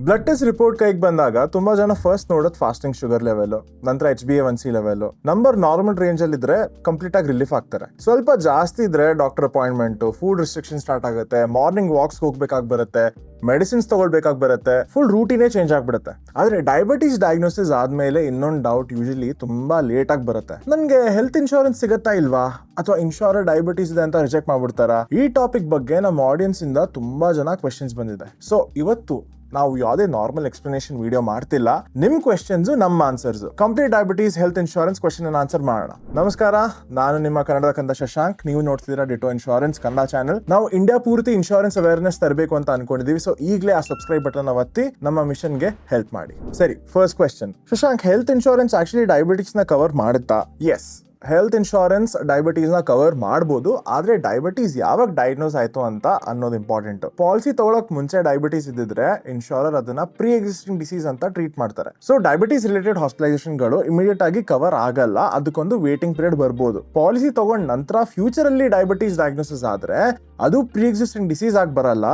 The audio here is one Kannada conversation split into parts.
ಬ್ಲಡ್ ಟೆಸ್ಟ್ ರಿಪೋರ್ಟ್ ಕೈಗೆ ಬಂದಾಗ ತುಂಬಾ ಜನ ಫಸ್ಟ್ ನೋಡೋದು ಫಾಸ್ಟಿಂಗ್ ಶುಗರ್ ಲೆವೆಲ್, ನಂತರ HbA1c level. Number normal range ಅಲ್ಲಿ ಇದ್ರೆ ಕಂಪ್ಲೀಟ್ ಆಗಿ ರಿಲೀಫ್ ಆಗ್ತಾರೆ. ಸ್ವಲ್ಪ ಜಾಸ್ತಿ ಇದ್ರೆ doctor appointment, food restriction start ಆಗುತ್ತೆ, ಮಾರ್ನಿಂಗ್ ವಾಕ್ಸ್ ಹೋಗ್ಬೇಕಾಗಿ ಬರುತ್ತೆ, ಮೆಡಿಸಿನ್ಸ್ ತಗೊಳ್ಬೇಕಾಗಿ ಬರುತ್ತೆ, ಫುಲ್ ರೂಟೀನೇ ಚೇಂಜ್ ಆಗ್ಬಿಡುತ್ತೆ. ಆದ್ರೆ ಡಯಾಬಿಟೀಸ್ ಡಯಾಗ್ನೋಸಿಸ್ ಆದ್ಮೇಲೆ ಇನ್ನೊಂದು ಡೌಟ್ ಯೂಶಲಿ ತುಂಬಾ ಲೇಟ್ ಆಗಿ ಬರುತ್ತೆ. ನನ್ಗೆ ಹೆಲ್ತ್ ಇನ್ಶೂರೆನ್ಸ್ ಸಿಗತ್ತಾ ಇಲ್ವಾ, ಅಥವಾ ಇನ್ಶೂರರ್ ಡಯಾಬಿಟೀಸ್ ಇದೆ ಅಂತ ರಿಜೆಕ್ಟ್ ಮಾಡ್ಬಿಡ್ತಾರಾ? ಈ ಟಾಪಿಕ್ ಬಗ್ಗೆ ನಮ್ಮ ಆಡಿಯನ್ಸ್ ಇಂದ ತುಂಬಾ ಜನ ಕ್ವೆಶನ್ಸ್ ಬಂದಿದೆ. ಸೊ ಇವತ್ತು ನಾವು ಯಾವುದೇ ನಾರ್ಮಲ್ ಎಕ್ಸ್ಪ್ಲನೇಷನ್ ವಿಡಿಯೋ ಮಾಡ್ತಿಲ್ಲ. ನಿಮ್ ಕ್ವೆಶ್ಚನ್ಸ್ ನಮ್ಮ answers, complete diabetes health insurance question ಅನ್ನು ಆನ್ಸರ್ ಮಾಡೋಣ. ನಮಸ್ಕಾರ, ನಾನು ನಿಮ್ಮ ಕನ್ನಡದ ಕಂದ ಶಶಾಂಕ್. ನೀವು ನೋಡ್ತಿದ್ದೀರಾ ಡಿಟೋ ಇನ್ಶೂರೆನ್ಸ್ ಕನ್ನಡ ಚಾನಲ್. ನಾವು ಇಂಡಿಯಾ ಪೂರ್ತಿ ಇನ್ಶೂರೆನ್ಸ್ ಅವೇರ್ನೆಸ್ ತರಬೇಕು ಅಂತ ಅನ್ಕೊಂಡಿದೀವಿ. ಸೊ ಈಗಲೇ ಆ ಸಬ್ಸ್ಕ್ರೈಬ್ ಬಟನ್ ಒತ್ತಿ ನಮ್ಮ ಮಿಷನ್ ಗೆ ಹೆಲ್ಪ್ ಮಾಡಿ. ಸರಿ, first question. Shashank, health insurance actually diabetics ನ ಕವರ್ ಮಾಡುತ್ತಾ? ಎಸ್, ಹೆಲ್ತ್ ಇನ್ಶೂರೆನ್ಸ್ ಡಯಾಬಿಟೀಸ್ ನ ಕವರ್ ಮಾಡಬಹುದು. ಆದ್ರೆ ಡಯಾಬಿಟೀಸ್ ಯಾವಾಗ ಡಯಾಗ್ನೋಸ್ ಆಯ್ತು ಅಂತ ಅನ್ನೋದು ಇಂಪಾರ್ಟೆಂಟ್. ಪಾಲಿಸಿ ತಗೊಳಕ್ ಮುಂಚೆ ಡಯಾಬಿಟೀಸ್ ಇದ್ದಿದ್ರೆ ಇನ್ಶೂರರ್ ಅದನ್ನ ಪ್ರೀ ಎಕ್ಸಿಸ್ಟಿಂಗ್ ಡಿಸೀಸ್ ಅಂತ ಟ್ರೀಟ್ ಮಾಡ್ತಾರೆ. ಸೊ ಡಯಾಬಿಟೀಸ್ ರಿಲೇಟೆಡ್ ಹಾಸ್ಪಿಟಲೈಸೇಷನ್ ಗಳು ಇಮಿಡಿಯೇಟ್ ಆಗಿ ಕವರ್ ಆಗಲ್ಲ, ಅದಕ್ಕೊಂದು ವೇಟಿಂಗ್ ಪೀರಿಯಡ್ ಬರ್ಬೋದು. ಪಾಲಿಸಿ ತಗೊಂಡ ನಂತರ ಫ್ಯೂಚರ್ ಅಲ್ಲಿ ಡಯಾಬಿಟೀಸ್ ಡಯಾಗ್ನೋಸಿಸ್ ಆದ್ರೆ ಅದು ಪ್ರೀ ಎಕ್ಸಿಸ್ಟಿಂಗ್ ಡಿಸೀಸ್ ಆಗಿ ಬರಲ್ಲ.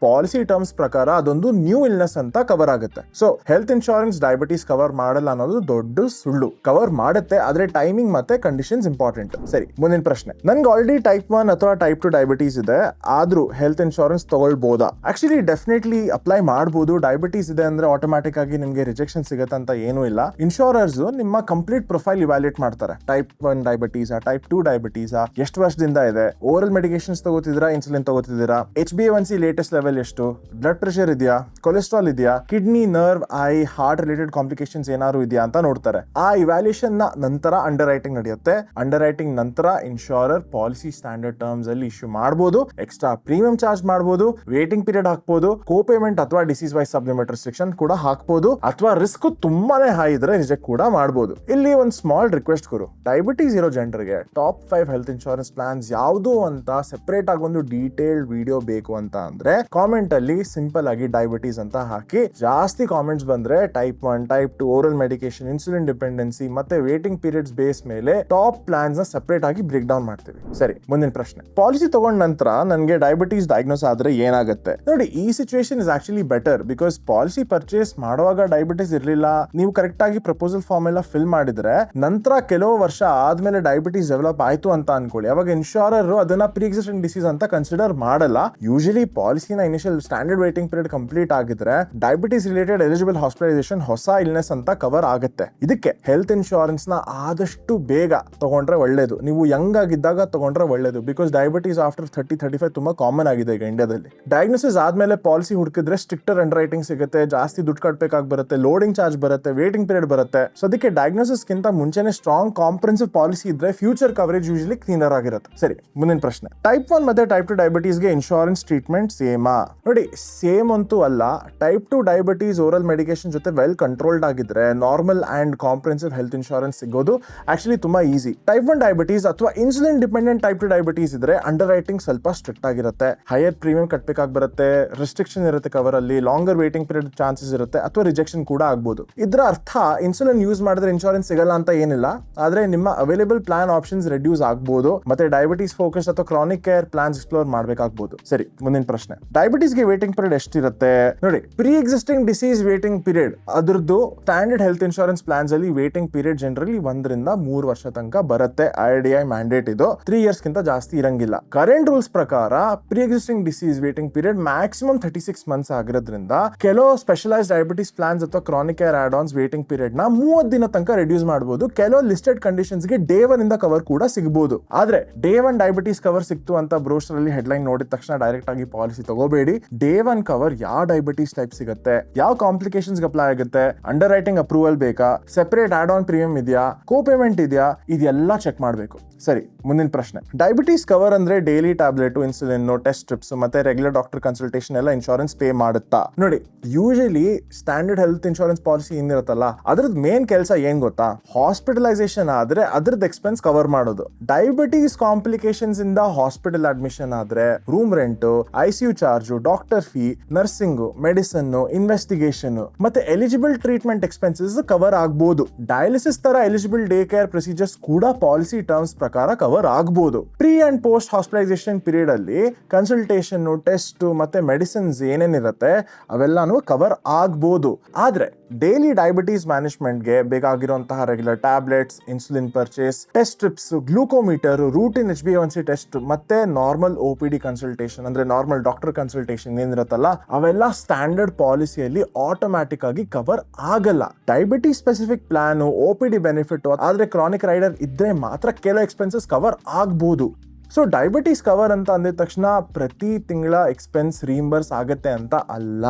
ಪಾಲಿಸಿ ಟರ್ಮ್ಸ್ ಪ್ರಕಾರ ಅದೊಂದು ನ್ಯೂ ಇಲ್ನೆಸ್ ಅಂತ ಕವರ್ ಆಗುತ್ತೆ. So health insurance diabetes cover ಮಾಡಲ್ಲ ಅನ್ನೋದು ದೊಡ್ಡ ಸುಳ್ಳು. ಕವರ್ ಮಾಡುತ್ತೆ, ಆದ್ರೆ ಟೈಮಿಂಗ್ ಮತ್ತೆ ಕಂಡೀಷನ್ಸ್ ಇಂಪಾರ್ಟೆಂಟ್. ಸರಿ, ಮುಂದಿನ ಪ್ರಶ್ನೆ. ನನ್ಗೆ ಆಲ್ರೆಡಿ ಟೈಪ್ 1 ಅಥವಾ ಟೈಪ್ 2 ಡಯಾಬಿಟೀಸ್ ಇದೆ, ಆದ್ರೂ ಹೆಲ್ತ್ ಇನ್ಶೂರೆನ್ಸ್ ತಗೊಳ್ಬೋದಾ? ಆಕ್ಚುಲಿ ಡೆಫಿನೆಟ್ಲಿ ಅಪ್ಲೈ ಮಾಡಬಹುದು. ಡಯಾಬಿಟೀಸ್ ಇದೆ ಅಂದ್ರೆ ಆಟೋಮ್ಯಾಟಿಕ್ ಆಗಿ ನಿಮ್ಗೆ ರಿಜೆಕ್ಷನ್ ಸಿಗುತ್ತೆ ಅಂತ ಏನೂ ಇಲ್ಲ. ಇನ್ಶೂರರ್ಸ್ ನಿಮ್ಮ ಕಂಪ್ಲೀಟ್ ಪ್ರೊಫೈಲ್ ಇವ್ಯಾಲ್ಯೂಯೇಟ್ ಮಾಡ್ತಾರೆ. ಟೈಪ್ 1 ಡಯಾಬಿಟೀಸ್, ಟೈಪ್ 2 ಡಯಾಬಿಟೀಸ್, ಎಷ್ಟು ವರ್ಷದಿಂದ ಇದೆ, ಓರಲ್ ಮೆಡಿಕೇಶನ್ಸ್ ತಗೋತಿದ್ದೀರಾ, ಇನ್ಸುಲಿನ್ ತಗೋತಿದ್ದೀರಾ, HbA1c ಲೇಟೆಸ್ಟ್ ಲೆವೆಲ್ ಎಷ್ಟು, ಬ್ಲಡ್ ಪ್ರೆಷರ್ ಇದೆಯಾ, ಕೊಲೆಸ್ಟ್ರಾಲ್ ಇದೆಯಾ, kidney, nerve, eye, heart related complications ಏನಾದ್ರು ಇದೆಯಾ ಅಂತ ನೋಡ್ತಾರೆ. ಆ ಇವ್ಯಾಲ್ಯೂಯೇಷನ್ ನಂತರ ಅಂಡರ್ ರೈಟಿಂಗ್ ನಡೆಯುತ್ತೆ. ಅಂಡರ್ ರೈಟಿಂಗ್ ನಂತರ ಇನ್ಶೂರರ್ ಪಾಲಿಸಿ ಸ್ಟ್ಯಾಂಡರ್ಡ್ ಟರ್ಮ್ಸ್ ಅಲ್ಲಿ ಇಶ್ಯೂ ಮಾಡಬಹುದು, ಎಕ್ಸ್ಟ್ರಾ ಪ್ರೀಮಿಯಂ ಚಾರ್ಜ್ ಮಾಡಬಹುದು, ವೇಟಿಂಗ್ ಪೀರಿಯಡ್ ಹಾಕಬಹುದು, ಕೋ ಪೇಮೆಂಟ್ ಅಥವಾ ಡಿಸೀಸ್ ವೈಸ್ ಸಬ್ಲಿಮೆಂಟ್ ರಿಸ್ಟ್ರಿಕ್ಷನ್ ಕೂಡ ಹಾಕಬಹುದು, ಅಥವಾ ರಿಸ್ಕ್ ತುಂಬಾನೇ ಹೈ ಇದ್ರೆ ರಿಜೆಕ್ಟ್ ಕೂಡ ಮಾಡಬಹುದು. ಇಲ್ಲಿ ಒಂದು ಸ್ಮಾಲ್ ರಿಕ್ವೆಸ್ಟ್ ಗುರು, ಡಯಾಬಿಟೀಸ್ ಇರೋ ಜನರಿಗೆ ಟಾಪ್ 5 ಹೆಲ್ತ್ ಇನ್ಶೂರೆನ್ಸ್ ಪ್ಲಾನ್ಸ್ ಯಾವುದು ಅಂತ ಸೆಪರೇಟ್ ಆಗಿ ಒಂದು ಡೀಟೇಲ್ಡ್ ವಿಡಿಯೋ ಬೇಕು ಅಂತ ಅಂದ್ರೆ ಕಾಮೆಂಟ್ ಅಲ್ಲಿ ಸಿಂಪಲ್ ಆಗಿ ಡಯಾಬಿಟೀಸ್ ಅಂತ ಹಾಕಿ. ಜಾಸ್ತಿ ಕಾಮೆಂಟ್ಸ್ ಬಂದ್ರೆ type 1, type 2, oral medication, insulin dependency ಮತ್ತೆ ವೇಟಿಂಗ್ ಪೀರಿಯಡ್ಸ್ ಬೇಸ್ ಮೇಲೆ ಟಾಪ್ ಪ್ಲಾನ್ಸ್ ನ ಸೆಪರೇಟ್ ಆಗಿ ಬ್ರೇಕ್ ಡೌನ್ ಮಾಡ್ತೀವಿ. ಸರಿ, ಮುಂದಿನ ಪ್ರಶ್ನೆ. ಪಾಲಿಸಿ ತಗೊಂಡ ನಂತರ ನನಗೆ ಡಯಾಬಿಟೀಸ್ ಡಯಾಗ್ನೋಸ್ ಆದ್ರೆ ಏನಾಗುತ್ತೆ? ನೋಡಿ, ಈ situation is actually better because policy purchase ಮಾಡುವಾಗ ಡಯಾಬಿಟೀಸ್ ಇರಲಿಲ್ಲ, ನೀವು ಕರೆಕ್ಟ್ ಆಗಿ ಪ್ರಪೋಸಲ್ ಫಾರ್ಮ್ ಎಲ್ಲ ಫಿಲ್ ಮಾಡಿದ್ರೆ ನಂತರ ಕೆಲವು ವರ್ಷ ಆದ್ಮೇಲೆ ಡಯಾಬಿಟೀಸ್ ಡೆವಲಪ್ ಆಯ್ತು ಅಂತ ಅನ್ಕೊಳ್ಳಿ, ಅವಾಗ ಇನ್ಶೂರರ್ ಅದನ್ನ ಪ್ರೀ ಎಕ್ಸಿಸ್ಟಿಂಗ್ ಡಿಸೀಸ್ ಅಂತ ಕನ್ಸಿಡರ್ ಮಾಡಲ್ಲ. ಯೂಶಲಿ ಪಾಲಿಸಿನ initial standard waiting period complete ಆಗಿದ್ರೆ ಡಯಾಬಿಟೀಸ್ ರಿಲೇಟೆಡ್ ಎಲಿಜಿಬಲ್ ಹಾಸ್ಪಿಟಲೈಸೇಷನ್ ಹೊಸ ಇಲ್ನೆಸ್ ಅಂತ ಕವರ್ ಆಗುತ್ತೆ. ಇದಕ್ಕೆ ಹೆಲ್ತ್ ಇನ್ಶೂರೆನ್ಸ್ ನ ಆದಷ್ಟು ಬೇಗ ತಗೊಂಡ್ರೆ ಒಳ್ಳೇದು. ನೀವು ಯಂಗ್ ಆಗಿದ್ದಾಗ ತಗೊಂಡ್ರೆ ಒಳ್ಳೇದು ಬಿಕಾಸ್ ಡಯಾಬಿಟೀಸ್ ಆಫ್ಟರ್ 30-35 ತುಂಬಾ ಕಾಮನ್ ಆಗಿದೆ ಈಗ ಇಂಡಿಯಾದಲ್ಲಿ. ಡಯಾಗ್ನೋಸಿಸ್ ಆದ್ಮೇಲೆ ಪಾಲಿಸಿ ಹುಡುಕಿದ್ರೆ ಸ್ಟ್ರಿಕ್ಟರ್ ಅಂಡರ್ ರೈಟಿಂಗ್ ಸಿಗುತ್ತೆ, ಜಾಸ್ತಿ ದುಡ್ಡು ಕಟ್ಟಬೇಕಾಗಿ ಬರುತ್ತೆ, ಲೋಡಿಂಗ್ ಚಾರ್ಜ್ ಬರುತ್ತೆ, ವೇಟಿಂಗ್ ಪೀರಿಯಡ್ ಬರುತ್ತೆ. ಸೊ ಅದಕ್ಕೆ ಡಯಾಗ್ನೋಸಿಸ್ ಗಿಂತ ಮುಂಚೆನೆ ಸ್ಟ್ರಾಂಗ್ ಕಾಂಪ್ರಿಹೆನ್ಸಿವ್ ಪಾಲಿಸಿ ಇದ್ರೆ ಫ್ಯೂಚರ್ ಕವರೇಜ್ ಯೂಶಲಿ ಕ್ಲೀನರ್ ಆಗಿರುತ್ತೆ. ಸರಿ, ಮುಂದಿನ ಪ್ರಶ್ನೆ. ಟೈಪ್ 1 ಮತ್ತೆ ಟೈಪ್ 2 ಡಯಾಬಿಟೀಸ್ಗೆ ಇನ್ಶೂರೆನ್ಸ್ ಟ್ರೀಟ್ಮೆಂಟ್ ಸೇಮಾ? ನೋಡಿ, ಸೇಮ್ ಅಂತೂ ಅಲ್ಲ. ಟೈಪ್ 2 ಡಯಾಬಿಟೀಸ್ ಓರಲ್ ಮೆಡಿಕೇಶನ್ ಜೊತೆ ವೆಲ್ ಕಂಟ್ರೋಲ್ಡ್ ಆಗಿದ್ರೆ normal and comprehensive health insurance ಸಿಗೋದು ಆಕ್ಚುಲಿ ತುಂಬಾ ಈಸಿ. ಟೈಪ್ 1 ಡಯಾಬಿಟೀಸ್ ಅಥವಾ ಇನ್ಸುಲಿನ್ ಡಿಪೆಂಡೆಂಟ್ ಟೈಪ್ 2 ಡಯಾಬಿಟೀಸ್ ಇದ್ರೆ ಅಂಡರ್ ರೈಟಿಂಗ್ ಸ್ವಲ್ಪ ಸ್ಟ್ರಿಕ್ಟ್ ಆಗಿರುತ್ತೆ, ಹೈಯರ್ ಪ್ರೀಮಿಯಂ ಕಟ್ಟಬೇಕಾಗಿ ಬರುತ್ತೆ, ರೆಸ್ಟ್ರಿಕ್ಷನ್ ಇರುತ್ತೆ ಕವರ್ ಅಲ್ಲಿ, ಲಾಂಗರ್ ವೇಟಿಂಗ್ ಪೀರಿಯಡ್ ಚಾನ್ಸಸ್ ಇರುತ್ತೆ, ಅಥವಾ ರಿಜೆಕ್ಷನ್ ಕೂಡ ಆಗ್ಬೋದು. ಇದ್ರ ಅರ್ಥ ಇನ್ಸುಲಿನ್ ಯೂಸ್ ಮಾಡಿದ್ರೆ ಇನ್ಶೂರೆನ್ಸ್ ಸಿಗಲ್ಲ ಅಂತ ಏನಿಲ್ಲ, ಆದ್ರೆ ನಿಮ್ಮ ಅವೈಲೇಬಲ್ ಪ್ಲಾನ್ ಆಪ್ಷನ್ಸ್ ರೆಡ್ಯೂಸ್ ಆಗ್ಬೋದು, ಮತ್ತೆ ಡಯಾಬಿಟೀಸ್ ಫೋಕಸ್ ಅಥವಾ ಕ್ರಾನಿಕ್ ಕೇರ್ ಪ್ಲಾನ್ಸ್ ಎಕ್ಸ್ಪ್ಲೋರ್ ಮಾಡಬೇಕಾಗಬಹುದು. ಸರಿ, ಮುಂದಿನ ಪ್ರಶ್ನೆ. ಡಯಾಬಿಟೀಸ್ಗೆ ವೇಟಿಂಗ್ ಪೀರಿಯಡ್ ಎಷ್ಟಿರುತ್ತೆ? ನೋಡಿ, pre existing disease waiting period ಅದ್ರದ್ದು ಸ್ಟ್ಯಾಂಡರ್ಡ್ ಹೆಲ್ತ್ ಇನ್ಶೂರೆನ್ಸ್ ಪ್ಲಾನ್ಸ್ ಅಲ್ಲಿ ವೇಟಿಂಗ್ ಪೀರಿಯಡ್ ಜನರಲಿ 1 ರಿಂದ 3 ವರ್ಷ ತನಕ ಬರುತ್ತೆ. IRDAI ಮ್ಯಾಂಡೇಟ್ ಇದು 3 ಇಯರ್ಸ್ ಗಿಂತ ಜಾಸ್ತಿ ಇರಂಗಿಲ್ಲ. ಕರೆಂಟ್ ರೂಲ್ಸ್ ಪ್ರಕಾರ pre existing disease waiting period maximum 36 months ಆಗಿರೋದ್ರಿಂದ ಕೆಲವು ಸ್ಪೆಷಲೈಸ್ಡ್ ಡಯಾಬಿಟೀಸ್ ಪ್ಲಾನ್ಸ್ ಅಥವಾ chronic care add ons waiting period ನ 30 ದಿನ ತನಕ ರೆಡ್ಯೂಸ್ ಮಾಡಬಹುದು. ಕೆಲವು ಲಿಸ್ಟೆಡ್ ಕಂಡೀಷನ್ಸ್ ಗೆ ಡೇ 1 ಇಂದ ಕವರ್ ಕೂಡ ಸಿಗಬಹುದು. ಆದ್ರೆ ಡೇ 1 ಡಯಾಬಿಟೀಸ್ ಕವರ್ ಸಿಕ್ತು ಅಂತ ಬ್ರೋಷರ್ ಅಲ್ಲಿ ಹೆಡ್ಲೈನ್ ನೋಡಿದ ತಕ್ಷಣ ಡೈರೆಕ್ಟ್ ಆಗಿ ಪಾಲಿಸಿ ತಗೋಬೇಡಿ. ಡೇ 1 ಕವರ್ ಯಾವ ಡಯಾಬಿಟೀಸ್ ಟೈಪ್ ಸಿಗುತ್ತೆ, ಯಾವ ಕಾಂಪ್ಲಿಕೇಶನ್ಸ್ ಅಪ್ಲೈ ಆಗುತ್ತೆ, ಅಂಡರ್ ರೈಟಿಂಗ್ ಅಪ್ರೂವಲ್ ಬೇಕಾ, ಸೆಪರೇಟ್ ಆಡ್ ಆನ್ ಪ್ರೀಮಿಯಂ ಇದೆಯಾ, ಕೋ ಪೇಮೆಂಟ್ ಇದೆಯಾ, ಇದೆಲ್ಲ ಚೆಕ್ ಮಾಡಬೇಕು. ಸರಿ, ಮುಂದಿನ ಪ್ರಶ್ನೆ. ಡಯಾಬಿಟೀಸ್ ಕವರ್ ಅಂದ್ರೆ daily tablet, insulin, test strips ಮತ್ತೆ ರೆಗ್ಯುಲರ್ ಡಾಕ್ಟರ್ ಕನ್ಸಲ್ಟೇಷನ್ ಎಲ್ಲ ಇನ್ಶೂರೆನ್ಸ್ ಪೇ ಮಾಡುತ್ತಾ? ನೋಡಿ, usually standard health insurance policy ಏನಿರುತ್ತಲ್ಲ ಅದ್ರದ್ದು ಮೇನ್ ಕೆಲಸ ಏನ್ ಗೊತ್ತಾ? ಹಾಸ್ಪಿಟಲೈಸೇಷನ್ ಆದ್ರೆ ಅದ್ರದ್ದು ಎಕ್ಸ್ಪೆನ್ಸ್ ಕವರ್ ಮಾಡೋದು. ಡಯಾಬಿಟೀಸ್ ಕಾಂಪ್ಲಿಕೇಶನ್ಸ್ ಇಂದ ಹಾಸ್ಪಿಟಲ್ ಅಡ್ಮಿಷನ್ ಆದ್ರೆ room rent, ICU charge, doctor fee, nursing, medicine, investigation ಮತ್ತೆ ಎಲಿಜಿಬಲ್ ಟ್ರೀಟ್ಮೆಂಟ್ ಎಕ್ಸ್ಪೆನ್ಸಸ್ ಕವರ್ ಆಗ್ಬಹುದು. ಡಯಾಲಿಸಿಸ್ ತರ ಎಲಿಜಿಬಲ್ ಡೇ ಕೇರ್ ಪ್ರೊಸೀಜರ್ಸ್ ಕೂಡ ಪಾಲಿಸಿ ಟರ್ಮ್ಸ್ ಪ್ರಕಾರ ಕವರ್ ಆಗ್ಬೋದು. Pre and post hospitalisation period ಅಲ್ಲಿ ಕನ್ಸಲ್ಟೇಷನ್, ಟೆಸ್ಟ್ ಮತ್ತೆ ಮೆಡಿಸಿನ್ಸ್ ಏನೇನಿರುತ್ತೆ ಅವೆಲ್ಲಾನು ಕವರ್ ಆಗ್ಬೋದು. ಆದ್ರೆ ಡೈಲಿ ಡಯಾಬಿಟೀಸ್ ಮ್ಯಾನೇಜ್ಮೆಂಟ್ಗೆ ಬೇಕಾಗಿರುವಂತಹ regular tablets, insulin purchase, test strips, glucometer, routine HbA1c test ಮತ್ತೆ ನಾರ್ಮಲ್ OPD ಕನ್ಸಲ್ಟೇಷನ್ ಅಂದ್ರೆ ನಾರ್ಮಲ್ ಡಾಕ್ಟರ್ ಕನ್ಸಲ್ಟೇಷನ್ ಏನಿರುತ್ತಲ್ಲ ಅವೆಲ್ಲ ಸ್ಟ್ಯಾಂಡರ್ಡ್ ಪಾಲಿಸಿಯಲ್ಲಿ ಆಟೋಮ್ಯಾಟಿಕ್ ಆಗಿ ಕವರ್ ಆಗಲ್ಲ. Diabetes specific plan, OPD benefit ಆದ್ರೆ ಕ್ರಾನಿಕ್ ರೈಡರ್ ಇದ್ರೆ ಮಾತ್ರ ಕೆಲವು ಎಕ್ಸ್ಪೆನ್ಸಸ್ ಕವರ್ ಆಗ್ಬೋದು. ಸೊ ಡಯಾಬಿಟೀಸ್ ಕವರ್ ಅಂತ ಅಂದಿದ ತಕ್ಷಣ ಪ್ರತಿ ತಿಂಗಳ ಎಕ್ಸ್ಪೆನ್ಸ್ ರೀಂಬರ್ಸ್ ಆಗತ್ತೆ ಅಂತ ಅಲ್ಲ,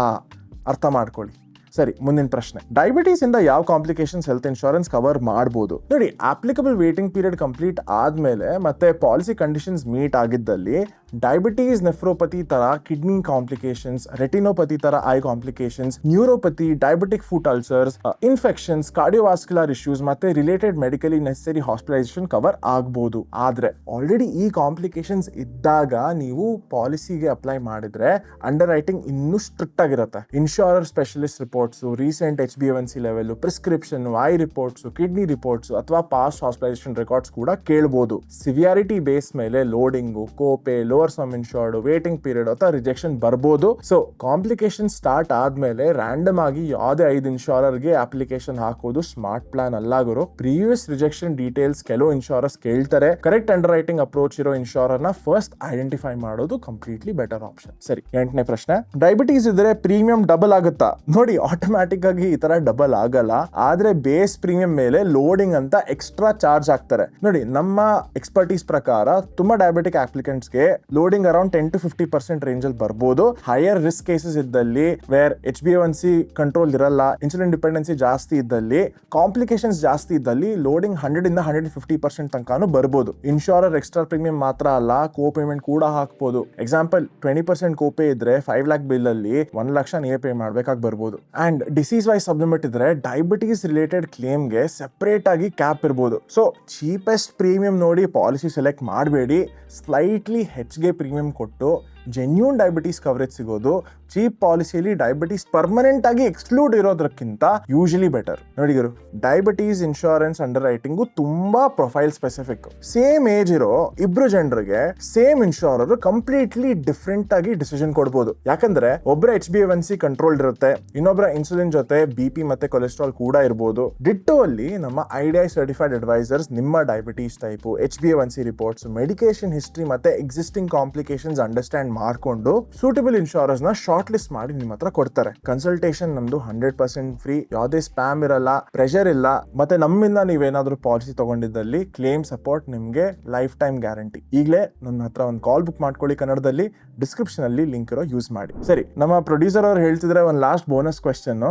ಅರ್ಥ ಮಾಡ್ಕೊಳ್ಳಿ. ಸರಿ, ಮುಂದಿನ ಪ್ರಶ್ನೆ, ಡಯಾಬಿಟೀಸ್ ಇಂದ ಯಾವ ಕಾಂಪ್ಲಿಕೇಶನ್ಸ್ ಹೆಲ್ತ್ ಇನ್ಶೂರೆನ್ಸ್ ಕವರ್ ಮಾಡಬಹುದು? ನೋಡಿ, ಅಪ್ಲಿಕಬಲ್ ವೇಟಿಂಗ್ ಪೀರಿಯಡ್ ಕಂಪ್ಲೀಟ್ ಆದ್ಮೇಲೆ ಮತ್ತೆ ಪಾಲಿಸಿ ಕಂಡೀಷನ್ಸ್ ಮೀಟ್ ಆಗಿದ್ದಲ್ಲಿ ಡಯಾಬಿಟೀಸ್, ನೆಫ್ರೋಪತಿ ತರ ಕಿಡ್ನಿ ಕಾಂಪ್ಲಿಕೇಶನ್ಸ್, ರೆಟಿನೋಪತಿ ತರ eye complications, neuropathy, diabetic foot ulcers, infections, cardiovascular issues ಮತ್ತೆ related medically necessary hospitalisation cover ಆಗಬಹುದು. ಆದ್ರೆ ಆಲ್ರೆಡಿ ಈ ಕಾಂಪ್ಲಿಕೇಶನ್ಸ್ ಇದ್ದಾಗ ನೀವು ಪಾಲಿಸಿಗೆ ಅಪ್ಲೈ ಮಾಡಿದ್ರೆ ಅಂಡರ್ ರೈಟಿಂಗ್ ಇನ್ನೂ ಸ್ಟ್ರಿಕ್ಟ್ ಆಗಿರುತ್ತೆ. Insurer specialist reports, recent HbA1c level, prescription, eye reports, kidney reports ಅಥವಾ ಪಾಸ್ಟ್ ಹಾಸ್ಪಿಟಲೈಸೇಷನ್ ರೆಕಾರ್ಡ್ಸ್ ಕೂಡ ಕೇಳಬಹುದು. ಸಿವಿಯಾರಿಟಿ ಬೇಸ್ ಮೇಲೆ loading, copay, lower sum insured, waiting period ಅಥವಾ ರಿಜೆಕ್ಷನ್ ಬರ್ಬೋದು. ಸೊ ಕಾಂಪ್ಲಿಕೇಶನ್ ಸ್ಟಾರ್ಟ್ ಆದ್ಮೇಲೆ ರ್ಯಾಂಡಮ್ ಆಗಿ ಯಾವುದೇ 5 ಇನ್ಶೂರರ್ಗೆ ಅಪ್ಲಿಕೇಶನ್ ಹಾಕೋದು ಸ್ಮಾರ್ಟ್ ಪ್ಲಾನ್ ಅಲ್ಲ ಗುರು. ಪ್ರೀವಿಯಸ್ ರಿಜೆಕ್ಷನ್ ಡೀಟೇಲ್ಸ್ ಕೆಲವು ಇನ್ಶೂರರ್ಸ್ ಕೇಳ್ತಾರೆ. ಕರೆಕ್ಟ್ ಅಂಡರ್ ರೈಟಿಂಗ್ ಅಪ್ರೋಚ್ ಇರೋ ಇನ್ಶೂರರ್ ನ ಫಸ್ಟ್ ಐಡೆಂಟಿಫೈ ಮಾಡೋದು ಕಂಪ್ಲೀಟ್ಲಿ ಬೆಟರ್ ಆಪ್ಷನ್. ಸರಿ, 8ನೇ ಪ್ರಶ್ನೆ, ಡಯಾಬಿಟೀಸ್ ಇದ್ರೆ ಪ್ರೀಮಿಯಂ ಡಬಲ್ ಆಗುತ್ತಾ? ನೋಡಿ, ಆಟೋಮ್ಯಾಟಿಕ್ ಆಗಿ ಈ ತರ ಡಬಲ್ ಆಗಲ್ಲ, ಆದ್ರೆ ಬೇಸ್ ಪ್ರೀಮಿಯಂ ಮೇಲೆ ಲೋಡಿಂಗ್ ಅಂತ ಎಕ್ಸ್ಟ್ರಾ ಚಾರ್ಜ್ ಹಾಕ್ತಾರೆ. ನೋಡಿ, ನಮ್ಮ ಎಕ್ಸ್ಪರ್ಟೀಸ್ ಪ್ರಕಾರ ತುಂಬಾ ಡಯಾಬಿಟಿಕ್ ಅಪ್ಲಿಕೆಂಟ್ಸ್ಗೆ ಲೋಡಿಂಗ್ ಅರೌಂಡ್ 10 to 50% ರೇಂಜ್ ಅಲ್ಲಿ ಬರ್ಬೋದು. ಹೈಯರ್ ರಿಸ್ಕ್ ಕೇಸಸ್ ಇದ್ದಲ್ಲಿ, ವೇರ್ HbA1c ಕಂಟ್ರೋಲ್ ಇರಲ್ಲ, ಇನ್ಸುಲಿನ್ ಡಿಪೆಂಡೆನ್ಸಿ ಜಾಸ್ತಿ ಇದ್ದಲ್ಲಿ, ಕಾಂಪ್ಲಿಕೇಶನ್ಸ್ ಜಾಸ್ತಿ ಇದ್ದಲ್ಲಿ ಲೋಡಿಂಗ್ 100 ಇಂದ 150% ತನಕನೂ ಬರ್ಬೋದು. ಇನ್ಶೂರರ್ ಎಕ್ಸ್ಟ್ರಾ ಪ್ರೀಮಿಯಂ ಮಾತ್ರ ಅಲ್ಲ, ಕೋ ಪೇಮೆಂಟ್ ಕೂಡ ಹಾಕ್ಬೋದು. ಎಕ್ಸಾಂಪಲ್, 20% ಕೋಪೇ ಇದ್ರೆ 5 lakh ಬಿಲ್ ಅಲ್ಲಿ 1 ಲಕ್ಷ ನೀವೇ ಪೇ ಮಾಡ್ಬೇಕಾಗಿ ಬರ್ಬೋದು. ಅಂಡ್ ಡಿಸೀಸ್ ವೈಸ್ ಸಬ್ಲಿಮಿಟ್ ಇದ್ರೆ ಡಯಾಬಿಟೀಸ್ ರಿಲೇಟೆಡ್ ಕ್ಲೇಮ್ಗೆ ಸೆಪರೇಟ್ ಆಗಿ ಕ್ಯಾಪ್ ಇರ್ಬೋದು. ಸೊ ಚೀಪೆಸ್ಟ್ ಪ್ರೀಮಿಯಂ ನೋಡಿ ಪಾಲಿಸಿ ಸೆಲೆಕ್ಟ್ ಮಾಡಬೇಡಿ. ಸ್ಲೈಟ್ಲಿ ಹೆಚ್ಚಿಗೆ ಪ್ರೀಮಿಯಂ ಕೊಟ್ಟು ಜೆನ್ಯೂನ್ ಡಯಾಬಿಟೀಸ್ ಕವರೇಜ್ ಸಿಗೋದು ಚೀಪ್ ಪಾಲಿಸಿಯಲ್ಲಿ ಡಯಾಬಿಟೀಸ್ ಪರ್ಮನೆಂಟ್ ಆಗಿ ಎಕ್ಸ್ಕ್ಲೂಡ್ ಇರೋದಕ್ಕಿಂತ ಯೂಶಲಿ ಬೆಟರ್. ನೋಡಿ ಗುರು, ಡಯಾಬಿಟೀಸ್ ಇನ್ಶೂರೆನ್ಸ್ ಅಂಡರ್ ರೈಟಿಂಗು ತುಂಬಾ ಪ್ರೊಫೈಲ್ ಸ್ಪೆಸಿಫಿಕ್. ಸೇಮ್ ಏಜ್ ಇರೋ ಇಬ್ರು ಜನರಿಗೆ ಸೇಮ್ ಇನ್ಶೂರರ್ ಕಂಪ್ಲೀಟ್ಲಿ ಡಿಫ್ರೆಂಟ್ ಆಗಿ ಡಿಸಿಷನ್ ಕೊಡ್ಬೋದು. ಯಾಕಂದ್ರೆ ಒಬ್ಬರ HbA1c ಕಂಟ್ರೋಲ್ ಇರುತ್ತೆ, ಇನ್ನೊಬ್ಬರ ಇನ್ಸುಲಿನ್ ಜೊತೆ BP ಮತ್ತೆ ಕೊಲೆಸ್ಟ್ರಾಲ್ ಕೂಡ ಇರಬಹುದು. ಡಿಟ್ಟೋ ಅಲ್ಲಿ ನಮ್ಮ IDI ಸರ್ಟಿಫೈಡ್ ಅಡ್ವೈಸರ್ಸ್ ನಿಮ್ಮ diabetes type, HbA1c reports, medication history ಮತ್ತೆ ಎಕ್ಸಿಸ್ಟಿಂಗ್ ಕಾಂಪ್ಲಿಕೇಶನ್ಸ್ ಅಂಡರ್ಸ್ಟ್ಯಾಂಡ್ ಮಾಡ್ಕೊಂಡು ಸೂಟಬಲ್ ಇನ್ಶೂರರ್ಸ್ ನ ಶಾರ್ಟ್ ಲಿಸ್ಟ್ ಮಾಡಿ ನಿಮ್ಮ ಹತ್ರ ಕೊಡ್ತಾರೆ. ಕನ್ಸಲ್ಟೇಷನ್ ನಮ್ದು 100% ಫ್ರೀ, ಯಾವುದೇ ಸ್ಪ್ಯಾಮ್ ಇರಲ್ಲ, ಪ್ರೆಷರ್ ಇಲ್ಲ, ಮತ್ತೆ ನಮ್ಮಿಂದ ನೀವೇನಾದ್ರೂ ಪಾಲಿಸಿ ತಗೊಂಡಿದ್ದಲ್ಲಿ ಕ್ಲೇಮ್ ಸಪೋರ್ಟ್ ನಿಮ್ಗೆ ಲೈಫ್ ಟೈಮ್ ಗ್ಯಾರಂಟಿ. ಈಗಲೇ ನನ್ನ ಹತ್ರ ಒಂದು ಕಾಲ್ ಬುಕ್ ಮಾಡ್ಕೊಳ್ಳಿ ಕನ್ನಡದಲ್ಲಿ, ಡಿಸ್ಕ್ರಿಪ್ಷನ್ ಅಲ್ಲಿ ಲಿಂಕ್ ಇರೋ ಯೂಸ್ ಮಾಡಿ. ಸರಿ, ನಮ್ಮ ಪ್ರೊಡ್ಯೂಸರ್ ಅವ್ರು ಹೇಳ್ತಿದ್ರೆ ಒಂದು ಲಾಸ್ಟ್ ಬೋನಸ್ ಕ್ವೆಶ್ಚನ್,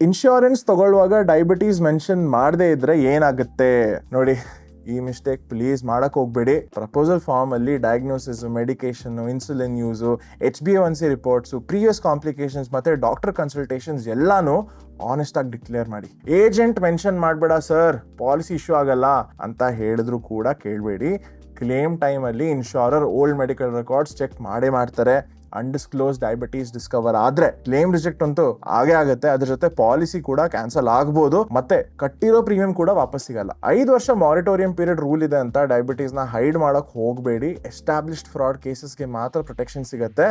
ಇನ್ಶೂರೆನ್ಸ್ ತಗೊಳ್ಳುವಾಗ ಡಯಾಬಿಟೀಸ್ ಮೆನ್ಷನ್ ಮಾಡದೇ ಇದ್ರೆ ಏನಾಗುತ್ತೆ? ನೋಡಿ, ಈ ಮಿಸ್ಟೇಕ್ ಪ್ಲೀಸ್ ಮಾಡಕ್ ಹೋಗ್ಬೇಡಿ. ಪ್ರಪೋಸಲ್ ಫಾರ್ಮ್ ಅಲ್ಲಿ diagnosis, medication, insulin use, HbA1c reports, previous complications ಮತ್ತೆ ಡಾಕ್ಟರ್ ಕನ್ಸಲ್ಟೇಷನ್ಸ್ ಎಲ್ಲಾನು ಆನೆಸ್ಟ್ ಆಗಿ ಡಿಕ್ಲೇರ್ ಮಾಡಿ. ಏಜೆಂಟ್ ಮೆನ್ಷನ್ ಮಾಡಬೇಡ ಸರ್ ಪಾಲಿಸಿ ಇಶ್ಯೂ ಆಗಲ್ಲ ಅಂತ ಹೇಳಿದ್ರು ಕೂಡ ಕೇಳಬೇಡಿ. ಕ್ಲೇಮ್ ಟೈಮ್ ಅಲ್ಲಿ ಇನ್ಶೂರರ್ ಓಲ್ಡ್ ಮೆಡಿಕಲ್ ರೆಕಾರ್ಡ್ಸ್ ಚೆಕ್ ಮಾಡೇ ಮಾಡ್ತಾರೆ. ಅನ್ಡಿಸ್ಕ್ಲೋಸ್ ಡಯಾಬಿಟೀಸ್ ಡಿಸ್ಕವರ್ ಆದ್ರೆ ಕ್ಲೇಮ್ ರಿಜೆಕ್ಟ್ ಅಂತೂ ಆಗೇ ಆಗುತ್ತೆ. ಅದ್ರ ಜೊತೆ ಪಾಲಿಸಿ ಕೂಡ ಕ್ಯಾನ್ಸಲ್ ಆಗ್ಬೋದು, ಮತ್ತೆ ಕಟ್ಟಿರೋ ಪ್ರೀಮಿಯಂ ಕೂಡ ವಾಪಸ್ ಸಿಗಲ್ಲ. 5 ವರ್ಷ ಮಾರಿಟೋರಿಯಂ ಪೀರಿಯಡ್ ರೂಲ್ ಇದೆ ಅಂತ ಡಯಾಬಿಟೀಸ್ ನ ಹೈಡ್ ಮಾಡಕ್ ಹೋಗಬೇಡಿ. ಎಸ್ಟಾಬ್ಲಿಷ್ಡ್ ಫ್ರಾಡ್ ಕೇಸಸ್ಗೆ ಮಾತ್ರ ಪ್ರೊಟೆಕ್ಷನ್ ಸಿಗುತ್ತೆ.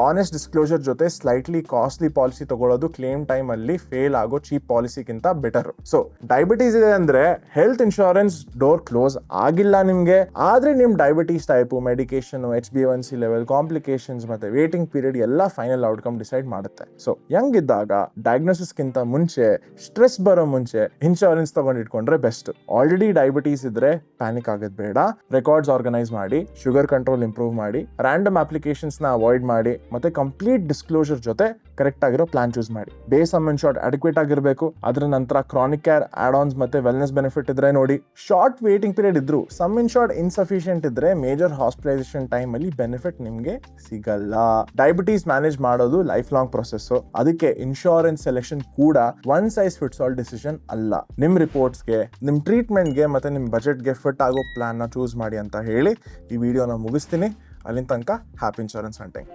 ಆನೆಸ್ಟ್ ಡಿಸ್ಕ್ಲೋಜರ್ ಜೊತೆ ಸ್ಲೈಟ್ಲಿ ಕಾಸ್ಟ್ಲಿ ಪಾಲಿಸಿ ತಗೊಳ್ಳೋದು ಕ್ಲೇಮ್ ಟೈಮ್ ಅಲ್ಲಿ ಫೇಲ್ ಆಗೋ ಚೀಪ್ ಪಾಲಿಸಿಗಿಂತ ಬೆಟರ್. ಸೊ ಡಯಾಬಿಟೀಸ್ ಇದೆ ಅಂದ್ರೆ ಹೆಲ್ತ್ ಇನ್ಶೂರೆನ್ಸ್ ಡೋರ್ ಕ್ಲೋಸ್ ಆಗಿಲ್ಲ ನಿಮ್ಗೆ, ಆದ್ರೆ ನಿಮ್ diabetes type, medication, HbA1c level, complications ಮತ್ತೆ ವೇಟಿಂಗ್ ಪೀರಿಯಡ್ ಎಲ್ಲ ಫೈನಲ್ ಔಟ್ಕಮ್ ಡಿಸೈಡ್ ಮಾಡುತ್ತೆ. ಸೊ ಯಂಗ್ ಇದ್ದಾಗ ಡಯಾಗ್ನೋಸಿಸ್ ಗಿಂತ ಮುಂಚೆ, ಸ್ಟ್ರೆಸ್ ಬರೋ ಮುಂಚೆ ಇನ್ಶೂರೆನ್ಸ್ ತಗೊಂಡು ಇಟ್ಕೊಂಡ್ರೆ ಬೆಸ್ಟ್. ಆಲ್ರೆಡಿ ಡಯಾಬಿಟೀಸ್ ಇದ್ರೆ ಪ್ಯಾನಿಕ್ ಆಗೋದು ಬೇಡ. ರೆಕಾರ್ಡ್ಸ್ ಆರ್ಗನೈಸ್ ಮಾಡಿ, ಶುಗರ್ ಕಂಟ್ರೋಲ್ ಇಂಪ್ರೂವ್ ಮಾಡಿ, ರ್ಯಾಂಡಮ್ ಅಪ್ಲಿಕೇಶನ್ಸ್ ನ ಅವಾಯ್ಡ್ ಮಾಡಿ, ಮತ್ತೆ ಕಂಪ್ಲೀಟ್ ಡಿಸ್ಕ್ಲೋಜರ್ ಜೊತೆ ಕರೆಕ್ಟ್ ಆಗಿರೋ ಪ್ಲಾನ್ ಚೂಸ್ ಮಾಡಿ. ಬೇಸ್ ಸಮ್ ಇನ್ಶೂರ್ಡ್ ಅಡಿಕ್ವೇಟ್ ಆಗಿರಬೇಕು. ಅದರ ನಂತರ ಕ್ರಾನಿಕ್ ಕೇರ್, ಆಡ್ ಆನ್ಸ್ ಮತ್ತೆ ವೆಲ್ನೆಸ್ ಬೆನಿಫಿಟ್ ಇದ್ರೆ ನೋಡಿ. ಶಾರ್ಟ್ ವೇಟಿಂಗ್ ಪೀರಿಯಡ್ ಇದ್ರು, ಸಮ್ ಇನ್ಶೂರ್ಡ್ ಇನ್ಸಫಿಷಿಯಂಟ್ ಇದ್ರೆ ಮೇಜರ್ ಹಾಸ್ಪಿಟಲೈಸೇಷನ್ ಟೈಮ್ ಅಲ್ಲಿ ಬೆನಿಫಿಟ್ ನಿಮ್ಗೆ ಸಿಗಲ್ಲ. ಡಯಾಬಿಟೀಸ್ ಮ್ಯಾನೇಜ್ ಮಾಡೋದು ಲೈಫ್ ಲಾಂಗ್ ಪ್ರೊಸೆಸ್. ಅದಕ್ಕೆ ಇನ್ಶೂರೆನ್ಸ್ ಸೆಲೆಕ್ಷನ್ ಕೂಡ one size fits all decision ಅಲ್ಲ. ನಿಮ್ ರಿಪೋರ್ಟ್ಸ್ಗೆ, ನಿಮ್ ಟ್ರೀಟ್ಮೆಂಟ್ಗೆ ಮತ್ತೆ ನಿಮ್ ಬಜೆಟ್ಗೆ ಫಿಟ್ ಆಗೋ ಪ್ಲಾನ್ ನ ಚೂಸ್ ಮಾಡಿ ಅಂತ ಹೇಳಿ ಈ ವಿಡಿಯೋನ ಮುಗಿಸ್ತೀನಿ. ಅಲ್ಲಿನ ತನಕ ಹ್ಯಾಪಿ ಇನ್ಶೂರೆನ್ಸ್ ಹಂಟಿಂಗ್.